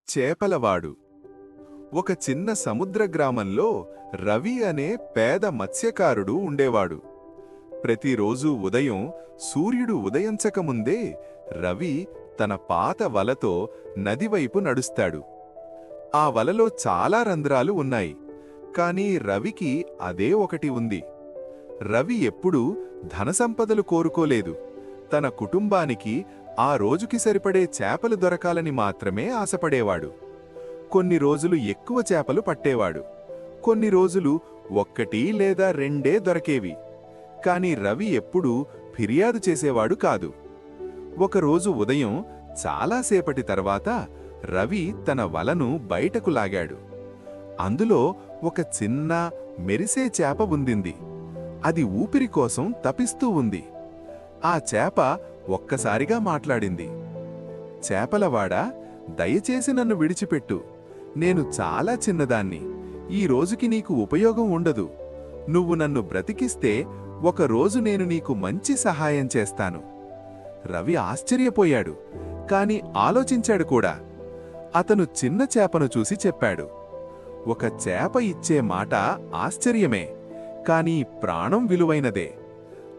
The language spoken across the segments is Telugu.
చేపలవాడు. ఒక చిన్న సముద్ర గ్రామంలో రవి అనే పేద మత్స్యకారుడు ఉండేవాడు. ప్రతిరోజూ ఉదయం సూర్యుడు ఉదయించకముందే రవి తన పాత వలతో నదివైపు నడుస్తాడు. ఆ వలలో చాలా రంధ్రాలు ఉన్నాయి, కానీ రవికి అదే ఒకటి ఉంది. రవి ఎప్పుడూ ధనసంపదలు కోరుకోలేదు. తన కుటుంబానికి ఆ రోజుకి సరిపడే చేపలు దొరకాలని మాత్రమే ఆశపడేవాడు. కొన్ని రోజులు ఎక్కువ చేపలు పట్టేవాడు, కొన్ని రోజులు ఒక్కటి లేదా రెండే దొరకేవి. కాని రవి ఎప్పుడూ ఫిర్యాదు చేసేవాడు కాదు. ఒకరోజు ఉదయం చాలాసేపటి తర్వాత రవి తన వలను బయటకు లాగాడు. అందులో ఒక చిన్న మెరిసే చేప ఉండింది. అది ఊపిరి కోసం తపిస్తూ ఉంది. ఆ చేప ఒక్కసారిగా మాట్లాడింది. చేపలవాడా, దయచేసి నన్ను విడిచిపెట్టు. నేను చాలా చిన్నదాన్ని. ఈ రోజుకి నీకు ఉపయోగం ఉండదు. నువ్వు నన్ను బ్రతికిస్తే ఒకరోజు నేను నీకు మంచి సహాయం చేస్తాను. రవి ఆశ్చర్యపోయాడు, కాని ఆలోచించాడు కూడా. అతను చిన్న చేపను చూసి చెప్పాడు, ఒక చేప ఇచ్చే మాట ఆశ్చర్యమే, కాని ప్రాణం విలువైనదే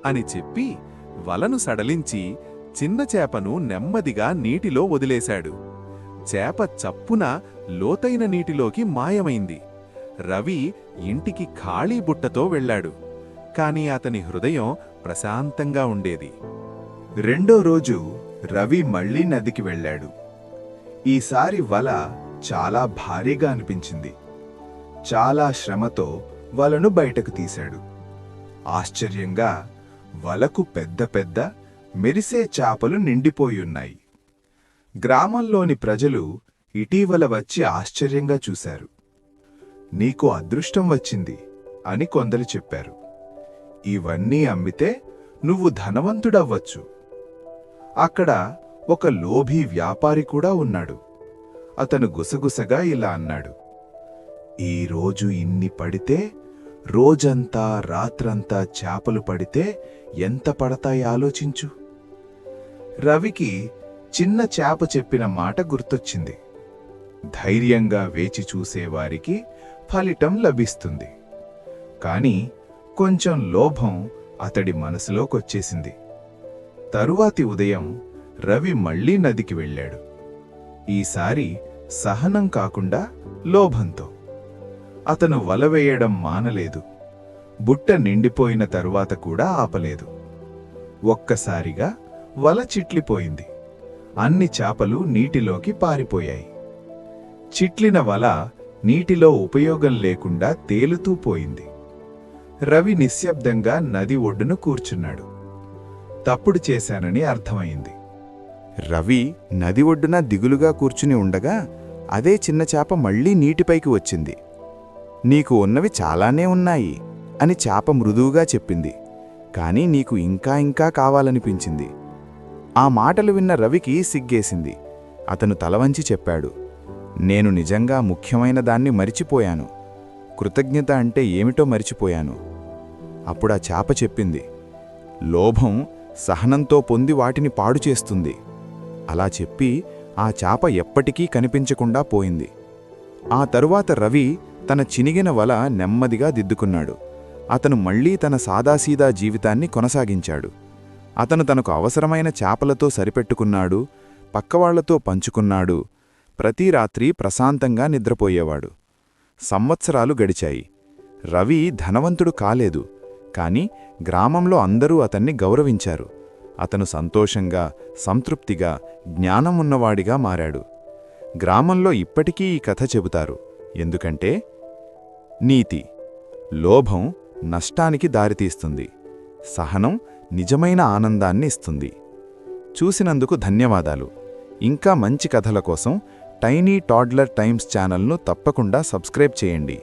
అని చెప్పి వలను సడలించి చిన్న చేపను నెమ్మదిగా నీటిలో వదిలేశాడు. చేప చప్పున లోతైన నీటిలోకి మాయమైంది. రవి ఇంటికి ఖాళీ బుట్టతో వెళ్లాడు, కాని అతని హృదయం ప్రశాంతంగా ఉండేది. రెండో రోజు రవి మళ్లీ నదికి వెళ్ళాడు. ఈసారి వల చాలా భారీగా అనిపించింది. చాలా శ్రమతో వలను బయటకు తీశాడు. ఆశ్చర్యంగా వలకు పెద్ద పెద్ద మెరిసే చేపలు నిండిపోయున్నాయి. గ్రామంలోని ప్రజలు ఇటీవల వచ్చి ఆశ్చర్యంగా చూశారు. నీకు అదృష్టం వచ్చింది అని కొందరు చెప్పారు. ఇవన్నీ అమ్మితే నువ్వు ధనవంతుడవ్వచ్చు. అక్కడ ఒక లోభీ వ్యాపారి కూడా ఉన్నాడు. అతను గుసగుసగా ఇలా అన్నాడు, ఈరోజు ఇన్ని పడితే రోజంతా రాత్రంతా చేపలు పడితే ఎంత పడతాయి ఆలోచించు. రవికి చిన్న చేప చెప్పిన మాట గుర్తొచ్చింది. ధైర్యంగా వేచి చూసేవారికి ఫలితం లభిస్తుంది. కాని కొంచెం లోభం అతడి మనసులోకొచ్చేసింది. తరువాతి ఉదయం రవి మళ్లీ నదికి వెళ్ళాడు. ఈసారి సహనం కాకుండా లోభంతో. అతను వల వేయడం మానలేదు. బుట్ట నిండిపోయిన తరువాత కూడా ఆపలేదు. ఒక్కసారిగా వల చిట్లిపోయింది. అన్ని చేపలు నీటిలోకి పారిపోయాయి. చిట్లిన వల నీటిలో ఉపయోగం లేకుండా తేలుతూ పోయింది. రవి నిశ్శబ్దంగా నది ఒడ్డున కూర్చున్నాడు. తప్పుడు చేశానని అర్థమైంది. రవి నది ఒడ్డున దిగులుగా కూర్చుని ఉండగా అదే చిన్న చేప మళ్లీ నీటిపైకి వచ్చింది. నీకు ఉన్నవి చాలానే ఉన్నాయి అని చేప మృదువుగా చెప్పింది. కాని నీకు ఇంకా ఇంకా కావాలనిపించింది. ఆ మాటలు విన్న రవికి సిగ్గేసింది. అతను తలవంచి చెప్పాడు, నేను నిజంగా ముఖ్యమైన దాన్ని మరిచిపోయాను. కృతజ్ఞత అంటే ఏమిటో మరిచిపోయాను. అప్పుడా చేప చెప్పింది, లోభం సహనంతో పొంది వాటిని పాడు చేస్తుంది. అలా చెప్పి ఆ చేప ఎప్పటికీ కనిపించకుండా పోయింది. ఆ తరువాత రవి తన చినిగిన వల నెమ్మదిగా దిద్దుకున్నాడు. అతను మళ్లీ తన సాదాసీదా జీవితాన్ని కొనసాగించాడు. అతను తనకు అవసరమైన చేపలతో సరిపెట్టుకున్నాడు, పక్కవాళ్లతో పంచుకున్నాడు. ప్రతి రాత్రి ప్రశాంతంగా నిద్రపోయేవాడు. సంవత్సరాలు గడిచాయి. రవి ధనవంతుడు కాలేదు, కాని గ్రామంలో అందరూ అతన్ని గౌరవించారు. అతను సంతోషంగా, సంతృప్తిగా, జ్ఞానం ఉన్నవాడిగా మారాడు. గ్రామంలో ఇప్పటికీ ఈ కథ చెబుతారు. ఎందుకంటే నీతి: లోభం నష్టానికి దారితీస్తుంది, సహనం నిజమైన ఆనందాన్ని ఇస్తుంది. చూసినందుకు ధన్యవాదాలు. ఇంకా మంచి కథల కోసం టైనీ టాడ్లర్ టైమ్స్ ఛానల్ను తప్పకుండా సబ్స్క్రైబ్ చేయండి.